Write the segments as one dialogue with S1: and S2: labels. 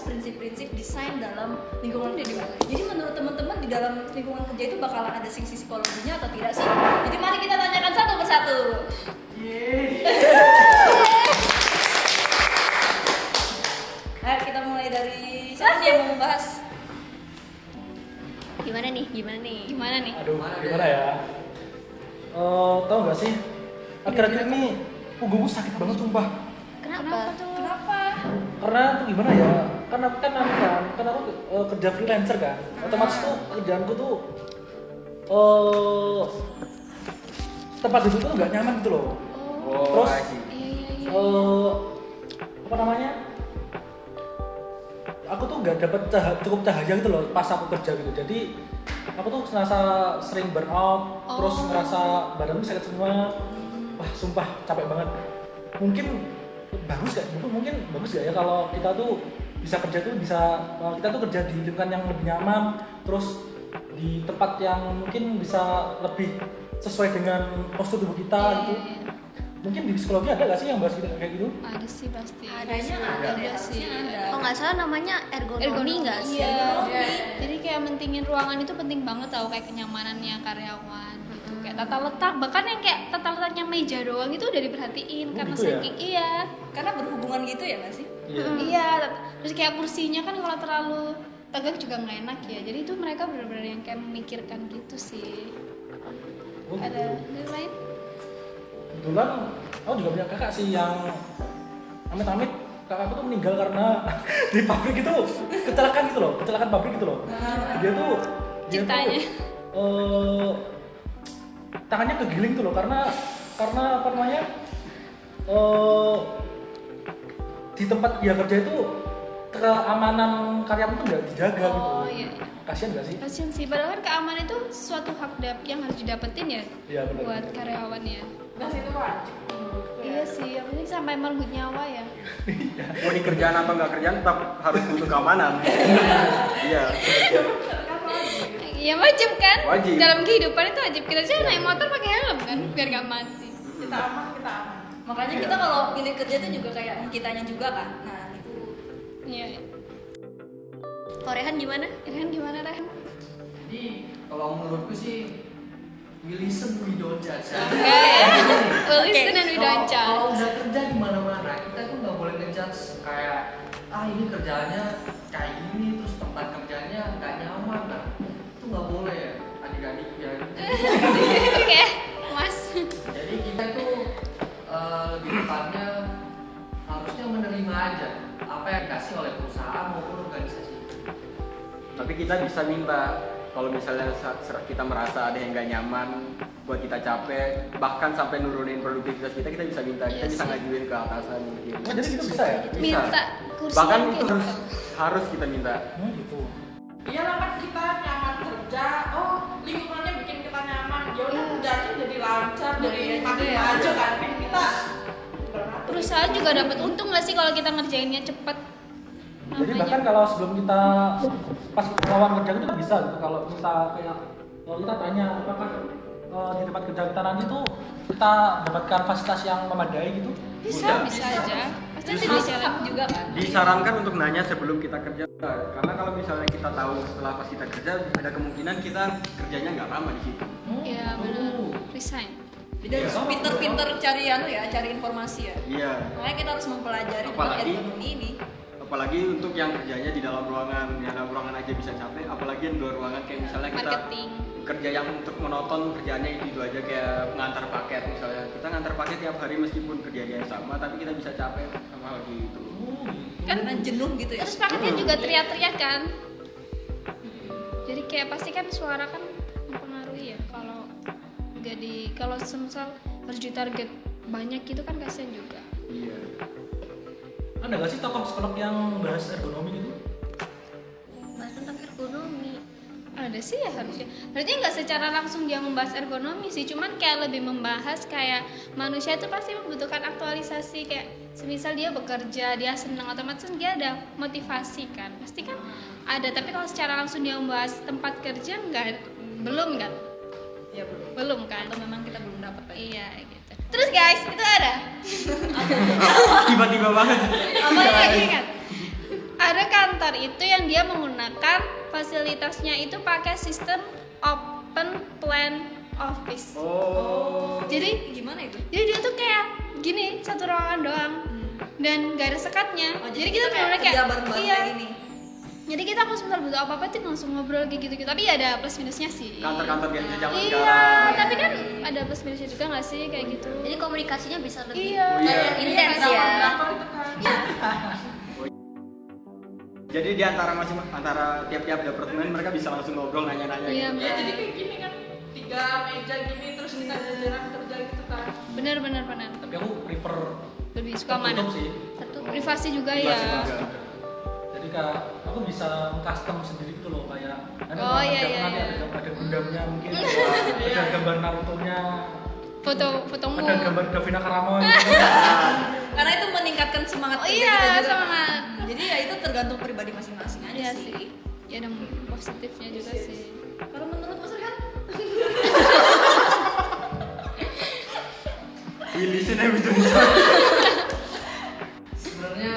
S1: prinsip-prinsip desain dalam lingkungan kerja. Jadi menurut teman-teman di dalam lingkungan kerja itu bakalan ada sisi psikologinya atau tidak sih? Jadi mari kita tanyakan satu persatu. Ayo kita mulai dari siapa yang mau membahas?
S2: Gimana nih?
S3: Aduh, gimana ya? Tahu nggak sih? Akhir-akhir ini punggungku sakit banget sumpah.
S2: Kenapa?
S3: Karena tuh gimana ya? Karena aku kerja freelancer kan. Otomatis tuh kerjaanku tuh tempat duduk tuh nggak nyaman gitu loh. Terus apa namanya? Aku tuh nggak dapat cukup cahaya gitu loh pas aku kerja gitu. Jadi aku tuh ngerasa sering burn out, terus ngerasa badanku sakit semua. Wah sumpah capek banget. Mungkin bagus gak ya kalau kita tuh bisa kerja tuh kita tuh kerja di lingkungan yang lebih nyaman, terus di tempat yang mungkin bisa lebih sesuai dengan postur tubuh kita gitu. Mungkin di psikologi ada gak sih yang bahas gitu kayak gitu?
S2: Ada sih pasti.
S1: Adanya ada sih.
S2: Oh nggak salah namanya ergonomi nggak sih?
S4: Iya. Jadi kayak mentingin ruangan itu penting banget tau, kayak kenyamanannya karyawan gitu. Kayak tata letak, bahkan yang kayak tata letaknya meja doang itu udah diperhatiin karena
S3: gitu ya?
S4: saking iya.
S1: Karena berhubungan gitu ya nggak sih?
S4: Iya, terus kayak kursinya kan kalau terlalu tegak juga nggak enak ya. Jadi itu mereka benar-benar yang kayak memikirkan gitu sih.
S3: Oh,
S4: Ada
S3: gitu.
S4: dari lain?
S3: Kebetulan aku juga punya kakak sih yang amit-amit kakakku tuh meninggal karena di pabrik itu kecelakaan pabrik gitu loh. Dia tuh
S4: Ceritanya.
S3: Tangannya kegiling tuh loh karena apa namanya di tempat dia kerja itu keamanan karyawan tuh nggak dijaga gitu.
S4: Oh iya.
S3: Kasian gak sih?
S4: Kasian sih, padahal kan keamanan itu suatu hak yang harus didapetin ya
S3: Iya benar.
S4: buat karyawan ya.
S5: Gas itu wajib menurutku ya.
S4: Iya sih, yang penting sampai merenggut nyawa ya.
S6: Mau di kerjaan apa nggak kerjaan tetap harus butuh keamanan. Iya.
S4: Iya wajib kan?
S6: Wajib.
S4: Dalam kehidupan itu wajib kita sih naik motor pakai helm kan biar gak mati.
S5: Kita aman, kita aman.
S1: Makanya kita kalau pilih kerja itu juga kayak kitanya juga kan. Nah itu.
S4: Iya.
S2: Korehan gimana?
S4: Rehan gimana Rehan?
S7: Jadi kalau menurutku sih we listen we don't judge.
S4: Well, listen and we don't
S7: Kalau
S4: judge.
S7: udah kerja di mana-mana kita tuh nggak boleh ngejudge kayak ini kerjaannya kayak gini terus tempat kerjanya nggak nyaman. Nah itu nggak boleh ya adik-adik ya.
S4: Oke, Mas.
S7: Jadi kita tuh lebih tepatnya harusnya menerima aja apa yang dikasih oleh perusahaan maupun organisasi.
S6: Tapi kita bisa minta kalau misalnya kita merasa ada yang nggak nyaman, buat kita capek, bahkan sampai nurunin produktivitas kita bisa minta, kita
S4: Iya
S6: bisa
S4: sih.
S6: ngajuin ke atasan mungkin.
S3: Oh, jadi gitu bisa ya?
S6: Bisa.
S4: Minta kursi
S6: Bahkan
S4: yang
S6: itu
S4: kayak
S6: harus kita minta.
S3: Gitu.
S5: Iya lah kan kita nyaman kerja, lingkungannya bikin kita nyaman. Ya udah kerjanya jadi lancar, jadi makin maju kan. Kan kita beratur.
S4: perusahaan juga dapat untung nggak sih kalau kita ngerjainnya cepet?
S3: Jadi bahkan kalau sebelum kita pas lawan kerja itu bisa gitu kalau kita tanya apakah di tempat kerja kita nanti tuh kita dapatkan fasilitas yang memadai gitu.
S4: Bisa aja. Pasti
S1: Terus
S4: itu
S1: hak
S4: jalan.
S1: juga kan.
S6: Disarankan untuk nanya sebelum kita kerja, karena kalau misalnya kita tahu setelah pas kita kerja, ada kemungkinan kita kerjanya nggak lama di situ.
S4: Iya benar. Resign.
S1: Jadi harus pinter-pinter cari cari informasi ya.
S6: Iya.
S1: Makanya kita harus mempelajari tentang
S6: Apalagi-
S1: ergonomi ini.
S6: Apalagi untuk yang kerjanya di dalam ruangan, yang dalam ruangan aja bisa capek, apalagi yang luar ruangan kayak misalnya kita
S4: Marketing.
S6: kerja yang untuk monoton kerjaannya itu aja kayak ngantar paket misalnya. Kita ngantar paket tiap hari meskipun kerjanya sama, tapi kita bisa capek sama hal gitu.
S1: Karena jenuh gitu ya.
S4: Terus paketnya juga teriak-teriak kan. Jadi kayak pasti kan suara kan mempengaruhi ya kalau semisal harus ditarget banyak gitu kan kasihan juga.
S6: Iya.
S3: Ada nggak sih tokoh psikolog yang bahas ergonomi gitu?
S2: Bahas tentang ergonomi.
S4: Ada sih ya harusnya. Berarti nggak secara langsung dia membahas ergonomi sih, cuman kayak lebih membahas kayak manusia itu pasti membutuhkan aktualisasi kayak semisal dia bekerja, dia senang otomatis dia ada motivasi kan. Pasti kan ada, tapi kalau secara langsung dia membahas tempat kerja belum kan?
S1: Ya belum.
S4: Belum kan?
S1: Atau memang kita belum dapat lagi.
S4: Iya gitu. Terus guys, itu ada.
S6: Tiba-tiba banget.
S4: Apa lagi kan? Ada kantor itu yang dia menggunakan fasilitasnya itu pakai sistem open plan office.
S6: Oh.
S4: Jadi
S1: Gimana itu?
S4: dia tuh kayak gini, satu ruangan doang dan gak ada sekatnya.
S1: Oh,
S4: jadi kita
S1: kayak
S4: benar-benar
S1: kerja bareng-bareng
S4: iya.
S1: kayak gini.
S4: Jadi kita kalau sebentar butuh apa-apa tuh langsung ngobrol kayak gitu-gitu. Tapi ya ada plus minusnya sih.
S6: Kantor-kantor biasa zaman
S4: Iya,
S6: sekarang.
S4: tapi kan ada plus minusnya juga nggak sih kayak gitu.
S2: Jadi komunikasinya bisa lebih
S4: Iya.
S6: Iya.
S2: intens ya.
S5: Kantor itu kan.
S6: Jadi di antara antara tiap-tiap departemen mereka bisa langsung ngobrol nanya-nanya.
S4: Iya,
S6: gitu.
S5: Ya jadi kayak gini kan, 3 meja gini terus kita jajaran kerja gitu kan.
S4: benar.
S3: Tapi aku prefer
S4: Lebih suka mana?
S3: tertutup sih.
S4: Privasi juga
S6: Privasi
S4: ya.
S6: juga.
S3: Jadi kak, aku bisa custom sendiri gitu loh kayak.
S4: Oh, iya,
S3: nanti
S4: iya.
S3: ada Gundamnya mungkin, ada gambar Naruto-nya,
S4: Fotomu.
S3: ada gambar Davina Karamoy. Gitu.
S1: Karena itu meningkatkan semangat
S4: Oh
S1: kerja
S4: iya,
S1: kita juga.
S4: semangat.
S1: Jadi ya itu tergantung pribadi masing-masing aja
S4: Iya
S1: sih.
S4: sih. Ya ada positifnya juga sih.
S1: Kalau menurut Mas Rehan?
S6: Willy sini betul.
S7: Sebenarnya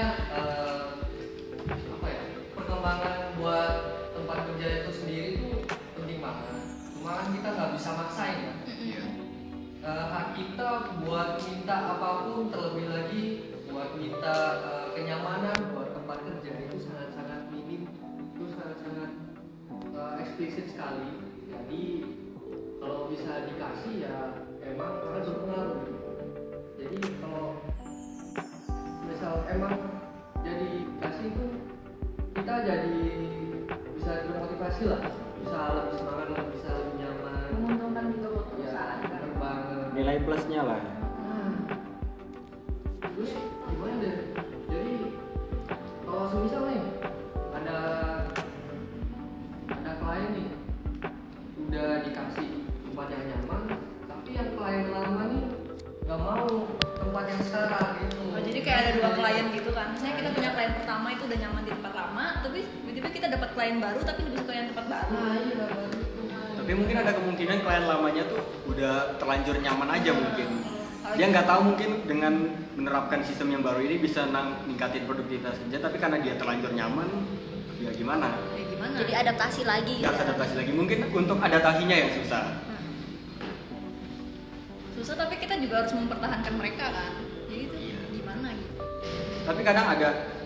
S7: apa ya, perkembangan buat tempat kerja itu sendiri itu penting banget. Cuma kan kita nggak bisa maksain ya. Hak kita buat minta apapun, terlebih lagi buat minta kenyamanan buat tempat kerja itu sangat-sangat minim, itu sangat-sangat eksplisit sekali. Jadi kalau bisa dikasih ya emang sangat berpengaruh. Jadi kalau misal emang jadi kasih itu kita jadi bisa termotivasi lah, bisa lebih semangat, bisa lebih nyaman.
S1: Menguntungkan juga buat
S7: Ya,
S1: perusahaan kan.
S7: bener banget.
S6: Nilai plusnya lah.
S7: Nah, terus gimana deh? Jadi kalau semisal nih ada klien nih udah dikasih tempat yang nyaman, tapi yang klien lama nih nggak mau tempat yang sekarang gitu.
S1: Oh, jadi kayak ada 2 klien gitu kan. Misalnya kita punya klien pertama itu udah nyaman di tempat lama, tapi tiba-tiba kita dapat klien baru tapi lebih suka yang tempat baru.
S7: Nah iya baru itu.
S6: Tapi mungkin ada kemungkinan klien lamanya tuh udah terlanjur nyaman aja mungkin. Dia nggak tahu mungkin dengan menerapkan sistem yang baru ini bisa ningkatin produktivitas kerja, tapi karena dia terlanjur nyaman, ya gimana?
S1: Kayak gimana?
S2: Jadi adaptasi lagi
S6: Nggak
S2: ya.
S6: adaptasi lagi. Mungkin untuk adaptasinya yang susah.
S1: susah tapi kita juga harus mempertahankan mereka kan. Jadi itu
S6: Iya.
S1: gimana gitu.
S6: Tapi kadang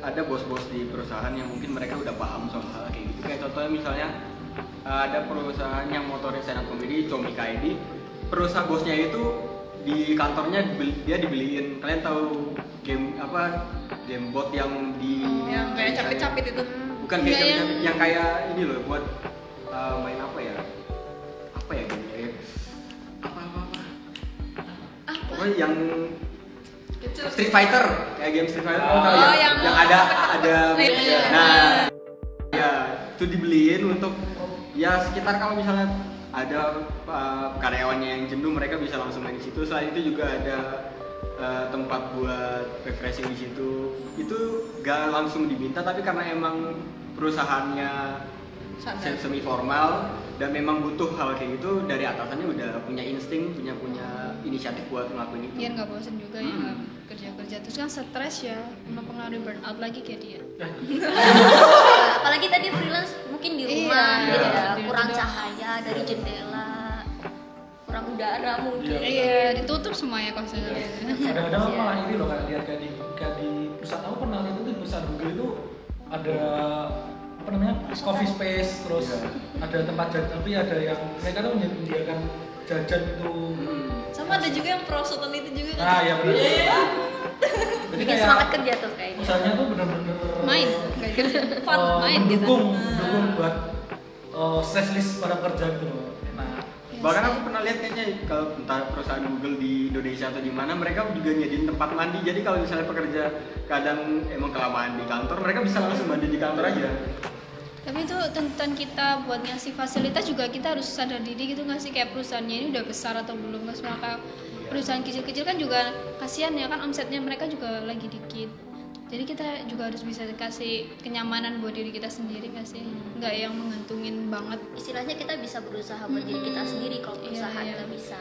S6: ada bos-bos di perusahaan yang mungkin mereka udah paham soal hal kayak gitu. Kayak contohnya misalnya ada perusahaan yang motornya stand up comedy, Comika ID. Perusahaan bosnya itu di kantornya dia dibeliin. Kalian tahu game apa? Game bot yang di
S1: Yang kayak capit-capit itu.
S6: Bukan
S4: Iya,
S6: kayak
S4: yang-
S6: capit-capit, yang kayak ini loh buat main apa ya? Apa ya gamenya ya? Apa? Pokoknya yang Street Fighter, kayak game Street Fighter.
S3: Oh,
S6: tahu ya?
S1: yang
S6: ada
S1: Iya.
S6: nah ya itu dibeliin untuk ya sekitar kalau misalnya ada karyawannya yang jenuh mereka bisa langsung main di situ. Selain itu juga ada tempat buat refreshing di situ. Itu gak langsung diminta tapi karena emang perusahaannya
S1: Sadar.
S6: semi formal dan memang butuh hal kayak gitu, dari atasannya udah punya insting, punya inisiatif buat ngelakuin itu.
S4: Biar nggak bosan juga ya kerja-kerja terus kan stres ya, mempengaruhi burnout lagi kayak dia.
S2: Apalagi tadi freelance mungkin di rumah
S4: Iya,
S2: gitu ya,
S4: di
S2: kurang
S4: rumah.
S2: cahaya dari jendela, kurang udara mungkin.
S4: Iya, ditutup semua ya kosannya.
S3: Kadang-kadang aku malah iri loh lihat kayak di perusahaan, aku pernah lihat itu di perusahaan Google itu ada apa namanya coffee space, terus ada tempat jajan, tapi ada yang mereka tuh menyediakan jajan itu.
S1: Sama ada juga yang prosotan itu juga kan.
S3: Nah ya benar. Jadi
S2: Bikin semangat kerja tuh kayaknya.
S3: perusahaannya tuh benar-benar
S4: Main, kayak gitu. Fun main gitu.
S3: mendukung buat stress list para pekerja gitu loh. Nah,
S6: Bahkan aku pernah lihat kayaknya kalau entah perusahaan Google di Indonesia atau di mana, mereka juga nyediain tempat mandi. Jadi kalau misalnya pekerja kadang emang kelamaan di kantor, mereka bisa langsung mandi di kantor aja.
S4: Tapi itu tuntutan kita buat ngasih fasilitas juga kita harus sadar diri gitu nggak sih, kayak perusahaannya ini udah besar atau belum. Mas maka perusahaan kecil-kecil kan juga kasihan ya kan, omsetnya mereka juga lagi dikit. Jadi kita juga harus bisa kasih kenyamanan buat diri kita sendiri nggak sih, nggak yang mengantungin banget.
S2: Istilahnya kita bisa berusaha buat diri kita sendiri kalau
S4: Iya,
S2: perusahaan
S4: iya.
S2: nggak bisa.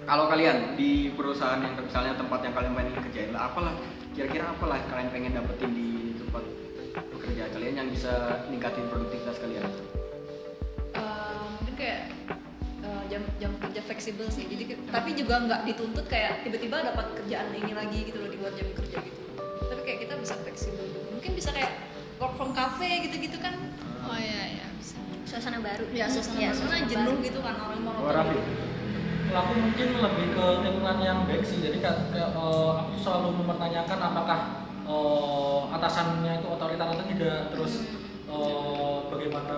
S6: Kalau kalian di perusahaan yang misalnya tempat yang kalian pengen kerjain lah, apalah kira-kira apalah kalian pengen dapetin di tempat pekerjaan kalian yang bisa ningkatin produktivitas kalian?
S1: Mungkin kayak jam kerja fleksibel sih, jadi tapi juga nggak dituntut kayak tiba-tiba dapat kerjaan ini lagi gitu loh di luar jam kerja gitu, tapi kayak kita bisa fleksibel gitu. Mungkin bisa kayak work from cafe gitu-gitu kan.
S4: Oh iya bisa.
S2: Suasana baru.
S1: Ya suasana jenuh gitu kan, orang
S3: Oh, Raffi.
S1: gitu.
S3: Kalau aku mungkin lebih ke lingkungan yang baik sih. Jadi kayak aku selalu mempertanyakan apakah atasannya itu otoriter atau tidak. Terus bagaimana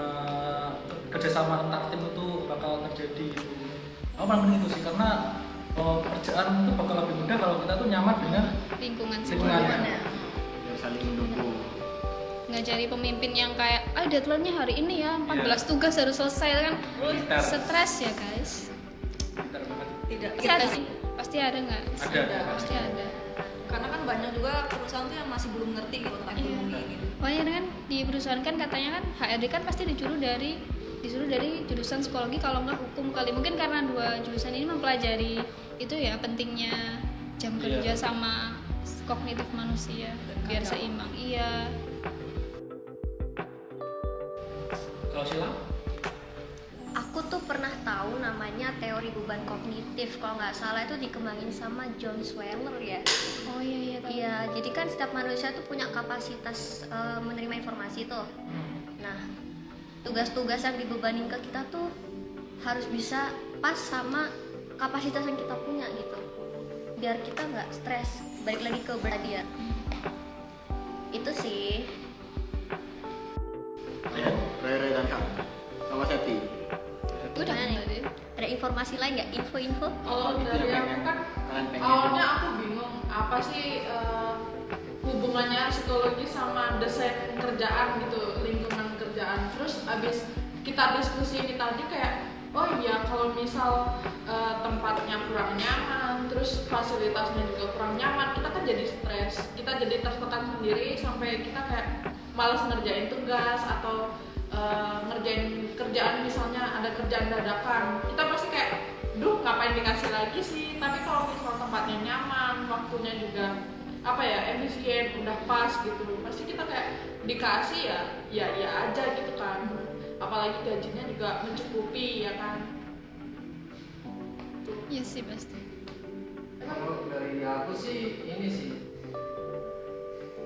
S3: kerjasama antar tim itu bakal terjadi. Aku paling itu sih karena pekerjaan itu bakal lebih mudah kalau kita tuh nyaman dengan
S4: Lingkungan
S3: lingkungannya.
S6: Yang saling mendukung.
S4: Nggak cari pemimpin yang kayak deadline-nya hari ini ya 14 tugas harus selesai kan
S3: Pintar.
S4: stres ya guys.
S3: Pintar banget.
S1: Tidak
S4: Pasti ada sih, pasti ada nggak?
S3: Ada.
S4: Pasti ada.
S1: karena kan banyak juga perusahaan tuh yang masih belum ngerti gitu tentang ekonomi ini.
S4: Makanya kan di perusahaan kan katanya kan HRD kan pasti disuruh dari jurusan psikologi kalau nggak hukum kali, mungkin karena dua jurusan ini mempelajari itu ya pentingnya jam kerja sama kognitif manusia biar seimbang. Iya.
S3: Kalau Sila?
S2: Aku tuh pernah tahu namanya teori beban kognitif, kalau nggak salah itu dikembangin sama John Sweller ya.
S4: Oh iya tahu.
S2: Iya, jadi kan setiap manusia tuh punya kapasitas menerima informasi tuh. Nah, tugas-tugas yang dibebanin ke kita tuh harus bisa pas sama kapasitas yang kita punya gitu, biar kita nggak stres. Balik lagi ke beradiat itu sih.
S6: Ya, Rere dan Kak, sama Seti.
S4: Udah
S2: Gimana nih?
S4: tadi.
S2: Ada informasi lain nggak? Info-info?
S5: Oh, dari aku kan
S6: Kalian pengen?
S5: awalnya aku bingung apa sih hubungannya psikologi sama desain kerjaan gitu, lingkungan kerjaan. Terus abis kita diskusi ini tadi kayak oh iya kalau misal tempatnya kurang nyaman, terus fasilitasnya juga kurang nyaman, kita kan jadi stres, kita jadi tertekan sendiri sampai kita kayak malas ngerjain tugas atau ngerjain kerjaan, misalnya ada kerjaan dadakan, kita pasti kayak duh ngapain dikasih lagi sih. Tapi kalau misal tempatnya nyaman, waktunya juga apa ya efisien, udah pas gitu, pasti kita kayak dikasih ya aja gitu kan, apalagi gajinya juga mencukupi ya kan.
S4: Iya sih pasti.
S7: Kalau dari aku sih ini sih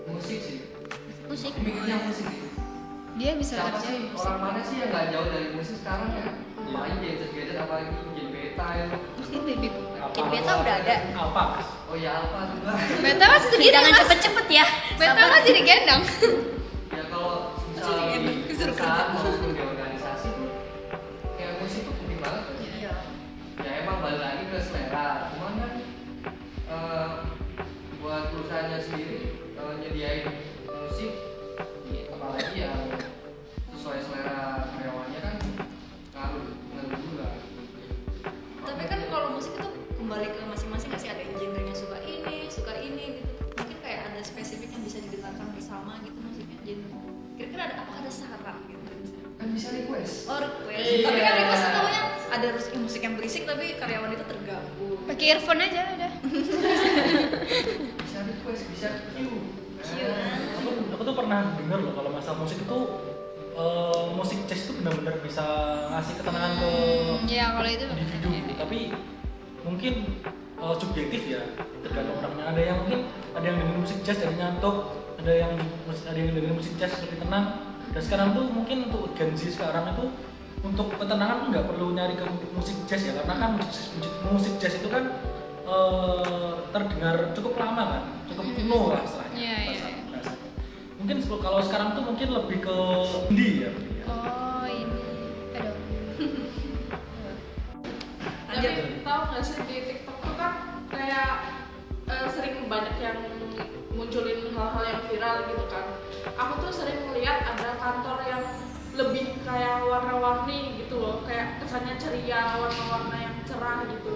S7: musik sih.
S2: Musik.
S7: Mikirnya musik sih.
S4: Dia bisa
S7: Siapa
S4: kerja
S7: sih
S4: musik.
S7: orang mana sih yang nggak jauh dari musik sekarang ya? Main gadget apalagi game beta ya.
S4: Baby.
S2: Kit beta udah ada.
S3: Apa?
S7: Oh ya apa juga.
S4: Beta masih segini
S2: Jangan
S4: mas.
S2: cepet-cepet ya.
S4: Beta
S2: Sabar.
S4: mas jadi gendong.
S7: Ya kalau misalnya di perusahaan maupun di organisasi tuh kayak musik tuh penting banget kan?
S2: Iya.
S7: Ya emang balik lagi ke selera. Cuman kan buat perusahaannya sendiri nyediain musik, apalagi yang sesuai selera karyawannya kan ngaruh juga.
S1: Tapi kan kalau musik itu kembali ke masing-masing nggak sih, ada yang genrenya suka ini gitu. Mungkin kayak ada spesifik yang bisa didengarkan bersama gitu musiknya genre. Kira-kira ada saran gitu misalnya?
S7: Kan bisa request.
S1: Oh request.
S5: Iya.
S1: Tapi kan request tahunya ada musik yang berisik tapi karyawan itu terganggu.
S4: Pakai earphone aja udah.
S7: Bisa request, bisa queue.
S3: Aku tuh pernah dengar loh kalau masalah musik itu musik jazz itu benar-benar bisa ngasih ketenangan ke
S4: Iya kalau itu
S3: individu. Tapi mungkin subjektif ya, tergantung orangnya. Ada yang mungkin ada yang dengerin musik jazz jadi ngantuk, ada yang dengerin musik jazz lebih tenang. Dan sekarang tuh mungkin untuk Gen Z sekarang itu untuk ketenangan tuh nggak perlu nyari ke musik jazz ya, karena kan musik jazz itu kan terdengar cukup lama kan, cukup penuh lah istilahnya.
S4: Iya, iya.
S3: Bahasanya. Mungkin kalau sekarang tuh mungkin lebih ke indie ya.
S4: Oh ini. Aduh.
S5: Tapi tahu nggak sih di TikTok tuh kan kayak sering banyak yang munculin hal-hal yang viral gitu kan. Aku tuh sering melihat ada kantor yang lebih kayak warna-warni gitu loh, kayak kesannya ceria, warna-warna yang cerah gitu.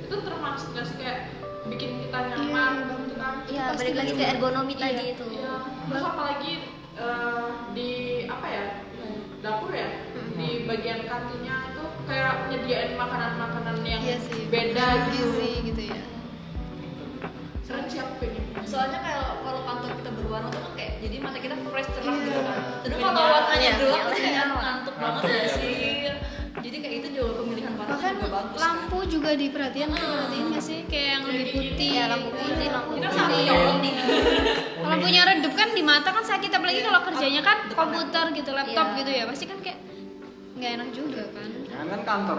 S5: Itu termasuk nggak sih kayak bikin kita nyaman gitu kan?
S2: Iya, balik lagi ke ergonomi tadi itu.
S5: Iya. Terus apalagi di apa ya, dapur ya, di bagian kantinnya itu kayak nyediain makanan-makanan yang
S4: Iya sih.
S5: beda gitu.
S4: Gizi gitu ya.
S5: Sering siapa pengen?
S1: Soalnya kalau kantor kita berwarna berwarna tuh kan kayak jadi mata kita fresh cerah
S4: Iya.
S1: gitu kan. Terus
S2: Iya.
S1: kalau warnanya
S2: Iya.
S1: gelap
S2: Iya.
S1: tuh kayak ngantuk banget
S3: Ngantuk,
S1: ya
S3: iya.
S1: sih. Jadi kayak itu juga pemilihan warna
S4: Bahkan
S1: juga bagus.
S4: lampu juga diperhatiin nggak sih kayak yang lebih putih
S2: ya lampu putih, lampu
S1: Kan. Kita
S2: putih.
S1: lampunya putih.
S4: Kalau lampunya redup kan di mata kan sakit, apalagi kalau kerjanya kan komputer gitu, laptop
S2: Iya.
S4: gitu ya, pasti kan kayak nggak enak juga kan.
S6: Jangan kan kantor,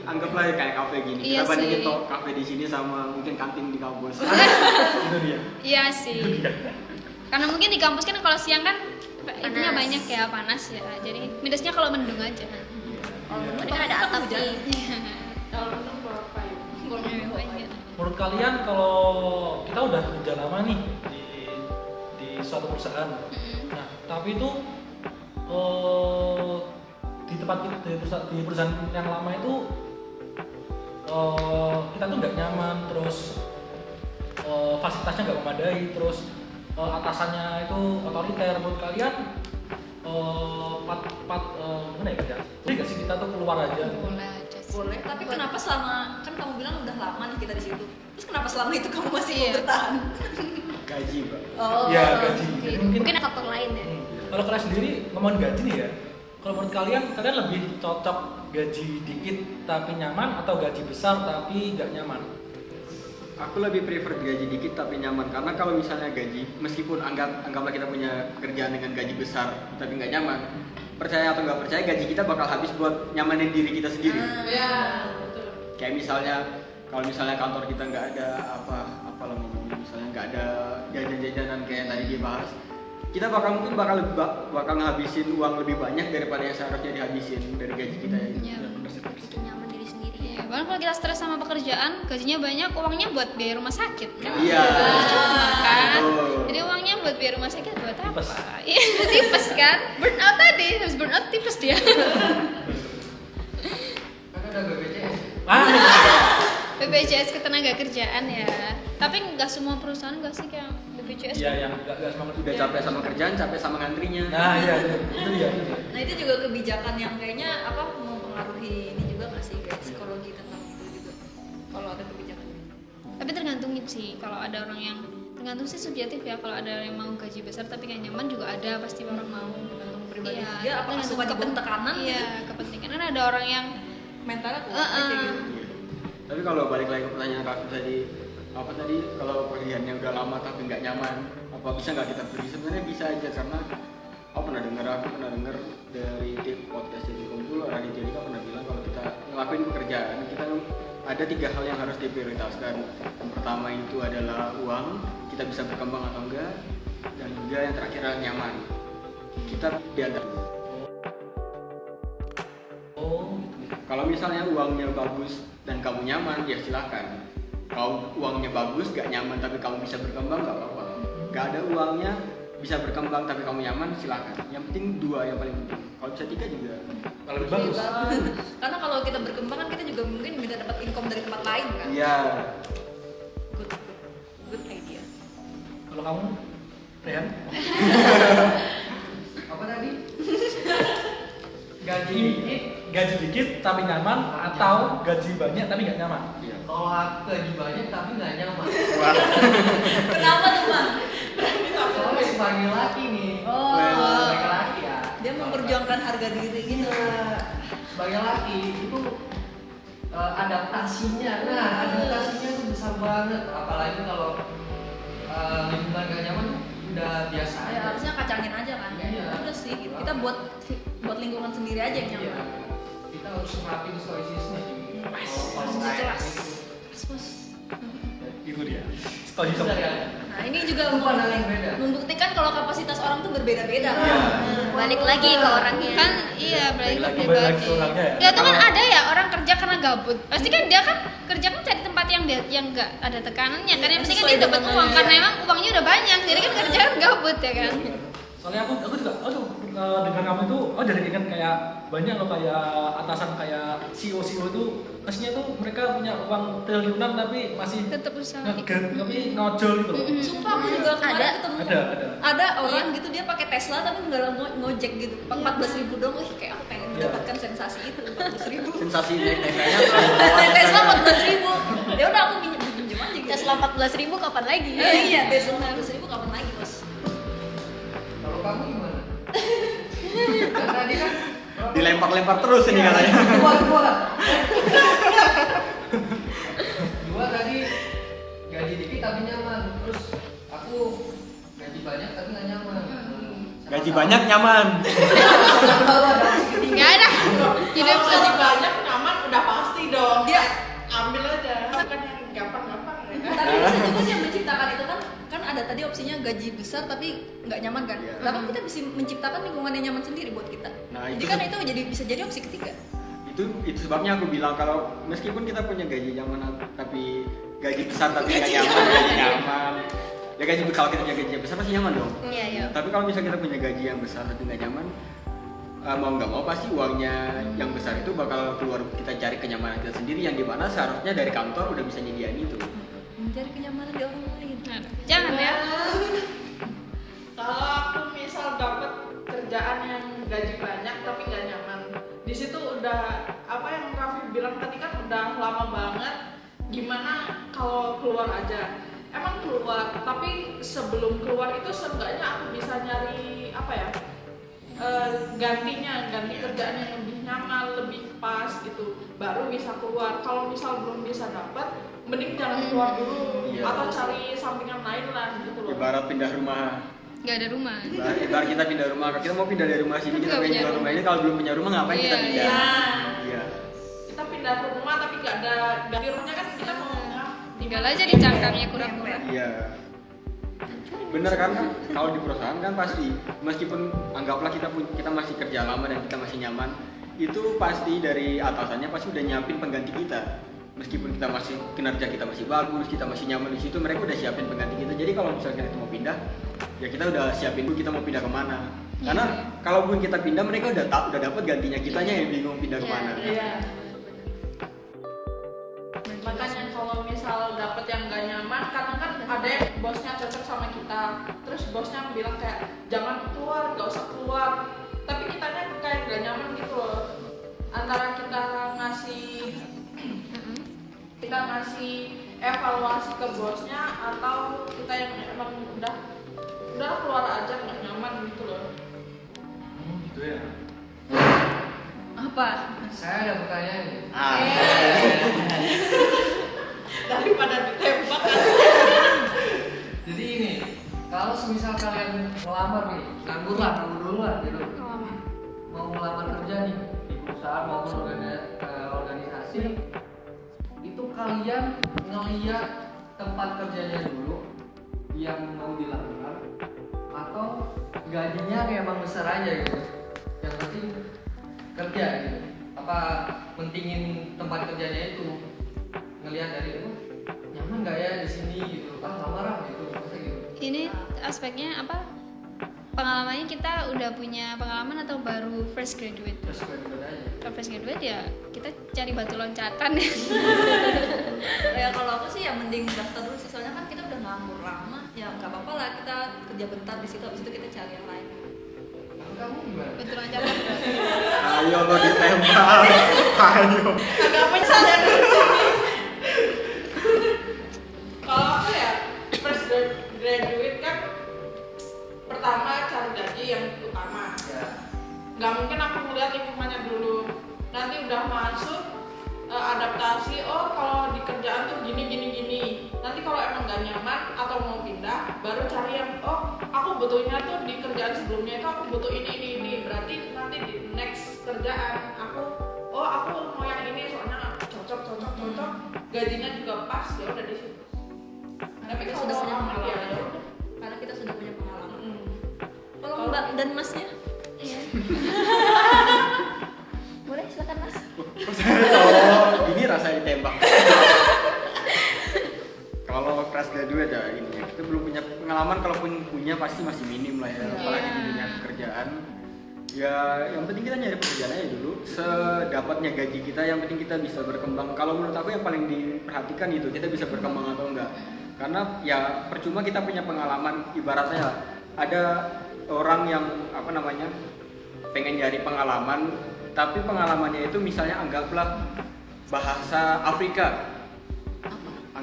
S6: anggaplah kayak kafe gini.
S4: Iya
S6: Kita bandingin
S4: sih.
S6: toh kafe di sini sama mungkin kantin di kampus.
S3: Itu dia.
S4: Iya sih. Karena mungkin di kampus kan kalau siang kan itunya
S2: Panas.
S4: banyak ya, panas ya. Jadi minusnya kalau mendung aja.
S1: Kalau
S2: Ini kan ada atap nih.
S5: Kalau untuk berapa ya?
S4: Banyak.
S3: Menurut kalian kalau kita udah kerja lama nih di suatu perusahaan, nah tapi itu di tempat di perusahaan yang lama itu kita tuh nggak nyaman, terus fasilitasnya nggak memadai, terus atasannya itu otoriter. Menurut kalian gimana ya kerja? Boleh nggak sih kita tuh keluar aja?
S4: Boleh aja sih.
S1: Boleh, tapi kenapa selama kan kamu bilang udah lama nih kita di situ. Terus kenapa selama itu kamu masih
S4: Iya.
S1: mau bertahan?
S6: Gaji, Mbak.
S1: Oh.
S3: Ya gaji. Jadi
S2: Mungkin ada faktor lain ya.
S3: Kalau kalian sendiri ngomongin gaji nih ya, kalau menurut kalian lebih cocok gaji dikit tapi nyaman atau gaji besar tapi nggak nyaman?
S6: Aku lebih prefer gaji dikit tapi nyaman, karena kalau misalnya gaji, meskipun anggaplah kita punya pekerjaan dengan gaji besar tapi nggak nyaman, percaya atau nggak percaya gaji kita bakal habis buat nyamanin diri kita sendiri.
S5: Ya, betul.
S6: Kayak misalnya kalau misalnya kantor kita nggak ada apa namanya, misalnya nggak ada jajan-jajanan kayak tadi dia bahas, kita bakal ngehabisin uang lebih banyak daripada yang seharusnya dihabisin dari gaji kita ya.
S4: Iya.
S2: Bikin nyaman diri sendiri.
S4: Iya, bahkan kalau kita stres sama pekerjaan, gajinya banyak, uangnya buat biaya rumah sakit kan?
S6: Iya.
S4: Kan?
S6: Betul.
S4: Jadi uangnya buat biaya rumah sakit buat apa?
S3: Tipes.
S4: Iya, tipes kan? Burnout tadi, habis burnout tipes dia.
S7: Kan ada BPJS.
S4: BPJS ketenaga kerjaan ya. Tapi nggak semua perusahaan nggak sih kayak BPJS.
S3: Iya yang nggak semangat
S6: Udah capek sama kerjaan, capek sama ngantrinya.
S3: Nah iya itu dia.
S1: Nah itu juga kebijakan yang kayaknya mempengaruhi ini juga nggak sih kayak psikologi tentang itu juga. Kalau ada kebijakan.
S4: Tapi tergantung sih, kalau ada orang yang tergantung sih subjektif ya. Kalau ada yang mau gaji besar tapi nggak nyaman juga ada, pasti orang mau.
S1: Tergantung pribadi
S4: Iya,
S1: dia apakah
S4: tergantung
S1: suka diberi tekanan
S4: Iya, kepentingan. Kan ada orang yang
S1: mentalnya kuat
S4: Heeh.
S1: kayak gitu.
S6: Tapi kalau balik lagi ke pertanyaan Raffi tadi, apa tadi kalau pekerjaannya udah lama tapi nggak nyaman, apa bisa nggak kita pergi? Sebenarnya bisa aja, karena aku pernah dengar dari tip podcast jadi kumpul, Raditya Dika pernah bilang kalau kita ngelakuin pekerjaan, kita ada 3 hal yang harus diprioritaskan. Yang pertama itu adalah uang, kita bisa berkembang atau enggak, dan juga yang terakhir adalah nyaman. Kita diantar.
S3: Oh
S6: Kalau misalnya uangnya bagus dan kamu nyaman, ya silahkan. Kalau uangnya bagus, gak nyaman tapi kamu bisa berkembang, gak apa-apa. Gak ada uangnya, bisa berkembang tapi kamu nyaman, silahkan. Yang penting 2 yang paling penting. Kalau bisa 3 juga.
S3: kalau lebih bagus.
S1: Karena kalau kita berkembang kan kita juga mungkin bisa dapat income dari tempat lain kan.
S6: Iya.
S1: Good idea.
S3: Kalau kamu, Rehan?
S7: Apa tadi? Gaji dikit.
S3: Gaji dikit tapi nyaman atau gaji banyak tapi nggak nyaman?
S6: Iya.
S7: Kalau aku gaji banyak tapi nggak nyaman.
S1: Kenapa tuh Bang?
S7: Soalnya sebagai laki nih.
S1: Oh.
S7: Sebagai laki ya.
S1: Dia memperjuangkan harga diri gitu.
S7: Sebagai laki itu adaptasinya, adaptasinya itu besar banget. Apalagi kalau lingkungan gak nyaman udah biasa
S1: Ya
S7: aja.
S1: harusnya kacangin aja kan.
S7: Iya.
S1: Udah sih gitu. Kita buat lingkungan sendiri aja yang
S7: Iya.
S1: nyaman.
S7: Kita harus terapin stoicisme sih. Kalau
S1: Harus
S7: kayak
S1: jelas.
S7: gitu.
S3: Itu dia. Setuju
S7: Benar
S3: sama.
S7: ya?
S1: Nah ini juga
S7: Itu pandangan yang beda.
S1: membuktikan kalau kapasitas orang tuh berbeda-beda kan.
S3: Iya.
S2: Balik lagi ke orangnya.
S4: kan iya berarti
S3: Balik lagi
S4: pribadi.
S3: ke orangnya ya.
S4: Ya itu kan ada ya orang kerja karena gabut. Pasti kan dia kan kerja kan cari tempat yang enggak ada tekanannya kan. Yang penting kan
S1: Sesuai
S4: dia dapat
S1: dengan
S4: uang
S1: dia.
S4: karena emang uangnya udah banyak. Jadi kan kerja kan gabut ya kan.
S3: Soalnya aku juga, dengan kamu itu, jadi ingat kayak banyak loh kayak atasan kayak CEO itu, pastinya tuh mereka punya uang triliunan tapi masih
S4: Tetap usaha.
S3: ngeget, tapi ngojol gitu loh.
S1: Sumpah aku juga kemarin
S2: Ada.
S1: ketemu
S3: Ada.
S1: orang gitu dia pakai Tesla tapi nggak ngojek gitu 14.000 dong. Wih kayak aku pengen
S3: Iya.
S1: mendapatkan sensasi itu 14.000.
S6: Sensasi naik Teslanya tuh.
S1: Tesla 14.000. Ya udah aku pinjam aja gitu.
S2: Tesla 14.000 kapan lagi?
S1: Iya Tesla 14.000 kapan lagi bos?
S7: Tadi kan
S6: Dilempar-lempar terus ini katanya.
S7: Dua tadi gaji dikit tapi nyaman. Terus aku gaji banyak tapi nggak nyaman.
S6: Gaji banyak nyaman.
S4: Nggak ada. Tidak
S5: Kalau
S4: bisa
S5: gaji banyak nyaman udah pasti dong.
S1: Dia
S5: Ambil aja. Bukan yang gampang-gampang ya kan.
S1: tadi itu kan yang menciptakan itu kan ada tadi opsinya gaji besar tapi nggak nyaman kan.
S6: Iya.
S1: Tapi kita bisa menciptakan lingkungan yang nyaman sendiri buat kita.
S6: Nah,
S1: Jadi
S6: itu
S1: kan itu jadi bisa jadi opsi ketiga.
S6: Itu sebabnya aku bilang kalau meskipun kita punya gaji nyaman tapi gaji besar tapi nggak nyaman, gaji nyaman. Ya gaji kalau kita punya gaji yang besar pasti nyaman dong.
S2: Iya, iya.
S6: Tapi kalau misalnya kita punya gaji yang besar tapi nggak nyaman, mau nggak mau pasti uangnya yang besar itu bakal keluar kita cari kenyamanan kita sendiri yang dimana seharusnya dari kantor udah bisa nyediain itu.
S1: Mencari kenyamanan di orang lain.
S4: Nah, jangan ya.
S5: Kalau aku misal dapat kerjaan yang gaji banyak tapi nggak nyaman, di situ udah apa yang Raffi bilang tadi kan udah lama banget. Gimana kalau keluar aja? Emang keluar, tapi sebelum keluar itu seenggaknya aku bisa nyari apa ya? Ganti kerjaan yang lebih nyaman, lebih pas gitu, baru bisa keluar. Kalau misal belum bisa dapat, mending jangan keluar dulu,
S6: Iya.
S5: atau cari sampingan lain lah gitu loh.
S6: Ibarat pindah rumah.
S4: Nggak ada rumah.
S6: Ibarat kita pindah rumah, kita mau pindah dari rumah sini,
S4: Tapi
S6: kita
S4: nggak
S6: pengen
S4: punya
S6: jual rumah
S4: rumah.
S6: ini, kalau belum punya rumah ngapain kita
S4: Iya,
S6: pindah?
S5: iya.
S6: Iya.
S5: Kita pindah rumah tapi nggak ada ganti rumahnya kan kita mau
S4: Tinggal aja di cangkangnya kurang-kurang.
S6: Iya. Bener kan? Kalau di perusahaan kan pasti meskipun anggaplah kita masih kerja lama dan kita masih nyaman, itu pasti dari atasannya pasti udah nyiapin pengganti kita. Meskipun kita masih kinerja kita masih bagus, kita masih nyaman di situ, mereka udah siapin pengganti kita. Jadi kalau misalnya kita mau pindah, ya kita udah siapin dulu kita mau pindah kemana. Karena kalaupun kita pindah, mereka udah dapat gantinya, kitanya yang bingung pindah kemana.
S5: Iya. Makanya kalau misal dapet yang gak nyaman, kadang kan ada yang bosnya cocok sama kita, terus bosnya bilang kayak jangan keluar, gak usah keluar, tapi kitanya kayak gak nyaman gitu loh. Antara kita ngasih evaluasi ke bosnya atau kita yang emang udah keluar aja nggak nyaman gitu loh.
S3: Gitu ya.
S1: Apa?
S7: Saya ada pertanyaan nih.
S5: Daripada ditembak kan.
S7: Jadi ini, kalau semisal kalian ngelamar nih, nganggur dulu lah gitu. Mau ngelamar kerja nih di perusahaan maupun organisasi, itu kalian ngeliat tempat kerjanya dulu yang mau dilamar atau gajinya emang besar aja gitu, yang penting kerja gitu. Apa pentingin tempat kerjanya itu, ngelihat dari nyaman nggak ya di sini gitu, lamar gitu, masa gitu.
S4: Ini aspeknya apa? Pengalamannya kita udah punya pengalaman atau baru fresh graduate?
S7: Terus gue aja.
S4: Kalau fresh graduate ya kita cari batu loncatan.
S1: Ya kalau aku sih ya mending daftar dulu sih, soalnya kan kita udah nganggur lama, ya nggak apa-apa lah kita kerja bentar di situ, habis itu kita cari yang lain.
S7: Kamu gimana?
S4: Batu loncatan.
S6: Ayo lo ditembak. Ayo.
S5: Agak menyesal ya kalau aku ya first graduate kan pertama cari gaji yang utama.
S7: Ya.
S5: Nggak mungkin aku ngeliat lingkungannya dulu, nanti udah masuk adaptasi, oh kalau di kerjaan tuh gini, nanti kalau emang nggak nyaman atau mau pindah baru cari yang oh aku butuhnya tuh di kerjaan sebelumnya itu aku butuh ini, berarti nanti di next kerjaan aku mau yang ini soalnya cocok, gajinya juga pas, ya udah di situ. Tapi
S1: Kita
S5: kalau
S1: sudah punya
S5: aku
S1: pengalaman.
S5: ya udah.
S1: Karena kita sudah punya pengalaman. Kalau
S5: Kalau-
S1: Mbak dan Masnya? Boleh silakan Mas.
S6: Oh, ini rasanya ditembak. Kalau fresh graduate ya ini ya, kita belum punya pengalaman, kalaupun punya pasti masih minim lah ya, apalagi di dunia pekerjaan. Ya yang penting kita nyari pekerjaan aja dulu, sedapatnya gaji kita, yang penting kita bisa berkembang. Kalau menurut aku yang paling diperhatikan itu kita bisa berkembang atau enggak. Karena ya percuma kita punya pengalaman, ibaratnya ada orang yang pengen nyari pengalaman, tapi pengalamannya itu misalnya anggaplah bahasa Afrika.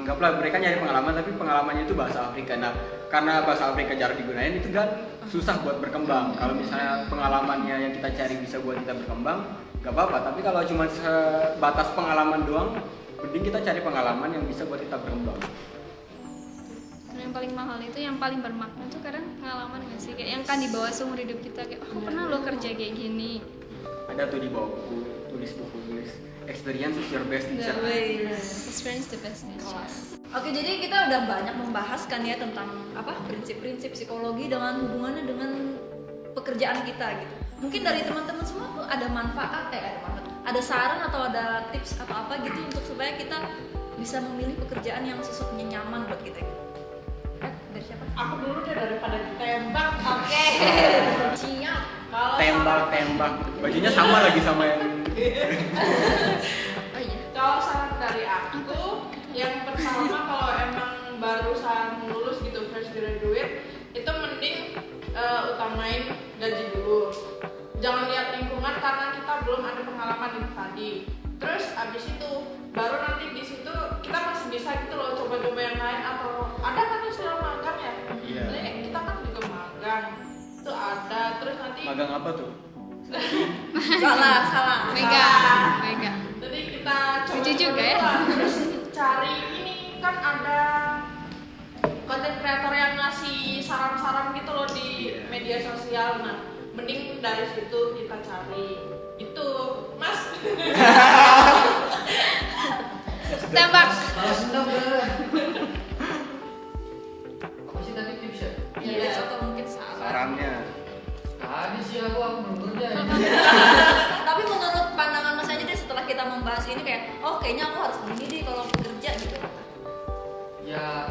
S6: anggaplah mereka nyari pengalaman tapi pengalamannya itu bahasa Afrika. Nah, karena bahasa Afrika jarang digunain itu kan susah buat berkembang. Kalau misalnya pengalamannya yang kita cari bisa buat kita berkembang, nggak apa-apa. Tapi kalau cuma sebatas pengalaman doang, mending kita cari pengalaman yang bisa buat kita berkembang.
S4: Yang paling mahal itu, yang paling bermakna tuh kadang pengalaman nggak sih, kayak yang kan dibawa seumur hidup kita, kayak aku pernah lo kerja kayak gini.
S6: Ada tuh di bawah buku, tulis buku tulis experience is your best teacher.
S4: Experience the best teacher.
S1: Oke, jadi kita udah banyak membahas kan ya tentang apa prinsip-prinsip psikologi dengan hubungannya dengan pekerjaan kita gitu. Mungkin dari teman-teman semua tuh ada manfaat, ada saran atau ada tips atau apa gitu untuk supaya kita bisa memilih pekerjaan yang sesungguhnya nyaman buat kita gitu. Dari siapa?
S5: Aku dulu deh daripada ditembak.
S1: Oke. Siap.
S5: Kalau
S6: Tembak. Bajunya sama lagi sama yang
S1: Oh iya.
S5: Kalau saran dari aku, yang pertama kalau emang barusan lulus gitu fresh graduate, itu mending utamain gaji dulu. Jangan lihat lingkungan karena kita belum ada pengalaman itu tadi. Terus abis itu baru nanti di situ kita masih bisa gitu loh coba-coba yang lain, atau ada kan istilah magang ya?
S6: Iya.
S5: Jadi kita kan juga magang. Itu ada, terus nanti
S6: magang apa tuh?
S1: Salah.
S4: Mega.
S5: jadi kita coba
S4: Lucu juga ya.
S5: terus cari ini kan ada konten kreator yang ngasih saran-saran gitu loh di media sosial. Nah, mending dari situ kita cari itu, Mas.
S4: Tembak.
S7: Kalau senang bener. Apa sih tadi tipsnya?
S1: Iya, atau mungkin salah.
S6: Sarannya.
S7: Tadi sih aku belum kerja ya.
S1: Tapi menurut pandangan Mas aja deh setelah kita membahas ini kayak, oh kayaknya aku harus begini deh kalau bekerja gitu.
S7: Ya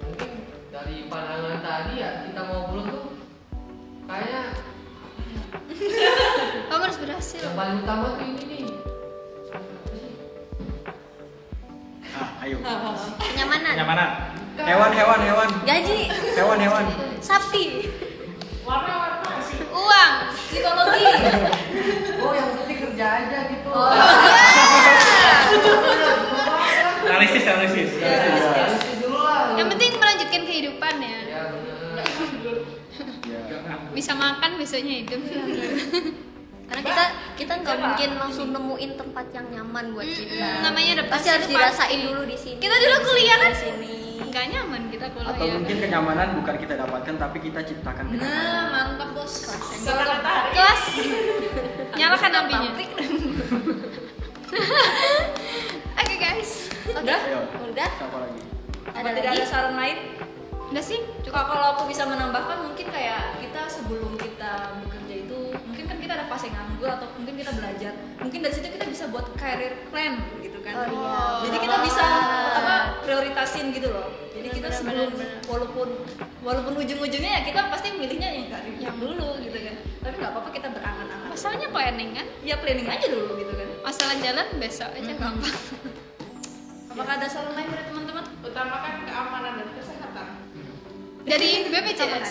S7: mungkin dari pandangan tadi ya kita ngobrol tuh kayak
S4: Kamu harus berhasil.
S7: yang paling utama tuh ini nih. Apa sih?
S6: Ayo.
S2: Kenyamanan.
S6: Hewan.
S2: Gaji.
S6: Hewan.
S2: Sapi.
S5: Warna-warna sih.
S4: Uang.
S1: Psikologi.
S7: Oh yang penting kerja aja gitu.
S3: Analisis.
S7: Analisis dulu lah.
S4: Yang penting melanjutkan kehidupan ya.
S7: Ya benar.
S6: Ya.
S4: Bisa makan besoknya hidup.
S2: Karena kita nggak mungkin langsung nemuin tempat yang nyaman buat kita.
S4: Namanya adaptasi
S2: Pasti harus
S4: itu
S2: dirasain
S4: pasti.
S2: dulu di sini.
S4: Kita dulu kuliah kan
S2: di sini.
S4: nggak nyaman kita
S6: Atau
S4: kuliah.
S6: mungkin kenyamanan bukan kita dapatkan tapi kita ciptakan kenyamanan.
S1: Nah, mantap bos.
S5: Selamat hari.
S4: Kelas. Nyalakan apinya. Oke guys.
S1: Udah?
S6: Ayo.
S2: Udah.
S6: Siapa lagi?
S1: Apa
S2: Ada
S1: tidak
S2: lagi?
S1: ada saran lain?
S4: Udah sih.
S1: Kalau aku bisa menambahkan mungkin kayak kita sebelum kita bekerja itu mungkin kan kita ada fase nganggur atau mungkin kita belajar. Mungkin dari situ kita bisa buat career plan gitu kan.
S2: Oh, iya.
S1: Jadi kita bisa prioritasin gitu loh. Jadi kita
S2: Benar,
S1: sebelum
S2: benar.
S1: walaupun ujung-ujungnya ya kita pasti milihnya yang karir yang dulu gitu kan. Tapi nggak apa-apa kita berangan-angan.
S4: Masalahnya planning kan.
S1: Ya planning aja dulu gitu kan.
S4: Masalah jalan besok aja gampang.
S1: Apakah ada saran lain dari teman-teman?
S5: Utamakan keamanan dan kesehatan.
S4: Dari BPJS.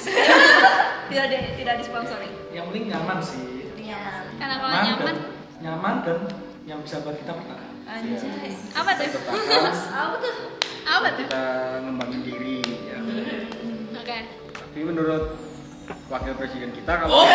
S1: Tidak disponsori.
S3: Yang penting nyaman sih.
S1: Nyaman.
S4: Karena kalau nyaman,
S3: Nyaman dan yang bisa buat kita bertahan.
S1: Anjay.
S4: apa tuh?
S6: Bertahan,
S1: Apa tuh?
S4: Apa tuh?
S6: kita ngembangin diri ya.
S4: Oke.
S6: Tapi menurut wakil presiden kita kalau